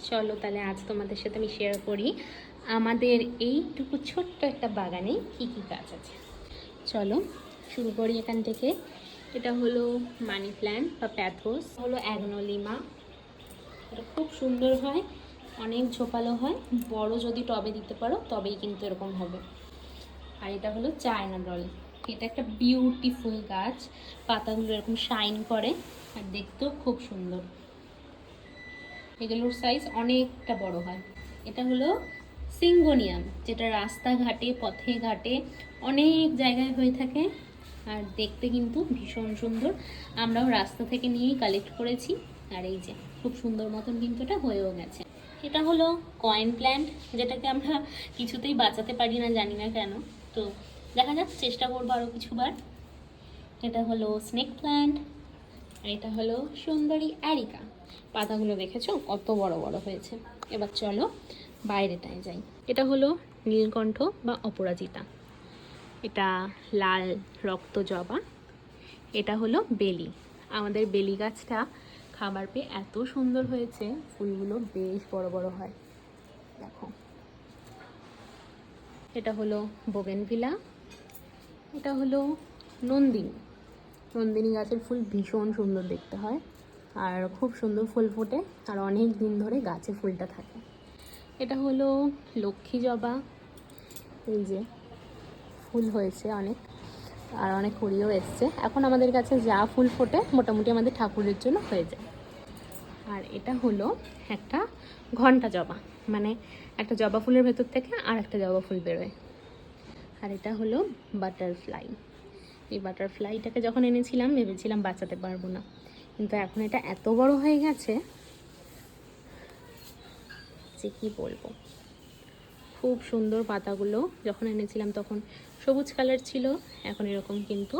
চলো তাহলে আজ তোমাদের সাথে আমি শেয়ার করি আমাদের এইটুকু ছোট্ট একটা বাগানে কী কী গাছ আছে। চলো শুরু করি এখান থেকে। এটা হলো মানি প্ল্যান্ট বা প্যাথোস, হলো অ্যাগনোলিমা। এটা খুব সুন্দর হয়, অনেক ঝোপালো হয়, বড় যদি টবে দিতে পারো তবেই কিন্তু এরকম হবে। আর এটা হলো চায়না ডল। এটা একটা বিউটিফুল গাছ, পাতাগুলো এরকম শাইন করে আর দেখতেও খুব সুন্দর। এগুলোর সাইজ অনেকটা বড় হয়। এটা হলো সিঙ্গোনিয়াম, যেটা রাস্তাঘাটে পথে ঘাটে অনেক জায়গায় হয়ে থাকে আর দেখতে কিন্তু ভীষণ সুন্দর। আমরাও রাস্তা থেকে নিয়েই কালেক্ট করেছি আর এই যে খুব সুন্দর মতন কিন্তু এটা হয়েও গেছে। এটা হলো কয়েন প্ল্যান্ট, যেটাকে আমরা কিছুতেই বাঁচাতে পারি না, জানি না কেন। তো দেখা যাক, চেষ্টা করবো আরও কিছুবার। এটা হলো স্নেক প্ল্যান্ট আর এটা হলো সুন্দরী অ্যারিকা। পাতাগুলো দেখেছো কত বড় বড় হয়েছে। এবার চলো বাইরেটায় যাই। এটা হলো নীলকণ্ঠ বা অপরাজিতা, এটা লাল রক্ত জবা। এটা হলো বেলি। আমাদের বেলি গাছটা খাবার পেয়ে এত সুন্দর হয়েছে, ফুলগুলো বেশ বড় বড় হয়, দেখো। এটা হলো বোগেনভিলা। এটা হলো নন্দিনী। নন্দিনী গাছের ফুল ভীষণ সুন্দর দেখতে হয় আর খুব সুন্দর ফুল ফোটে আর অনেক দিন ধরে গাছে ফুলটা থাকে। এটা হলো লক্ষ্মী জবা, এই যে ফুল হয়েছে অনেক আর অনেক কুড়িও এসছে। এখন আমাদের কাছে যা ফুল ফোটে মোটামুটি আমাদের ঠাকুরের জন্য হয়ে যায়। আর এটা হলো একটা ঘণ্টা জবা, মানে একটা জবা ফুলের ভেতর থেকে আর একটা জবা ফুল বেরোয়। আর এটা হলো বাটারফ্লাই। এই বাটারফ্লাইটাকে যখন এনেছিলাম ভেবেছিলাম বাঁচাতে পারবো না, কিন্তু এখন এটা এত বড় হয়ে গেছে যে কি বলবো। খুব সুন্দর পাতাগুলো, যখন এনেছিলাম তখন সবুজ কালার ছিল, এখন এরকম কিন্তু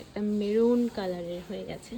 একটা মেরুন কালারের হয়ে গেছে।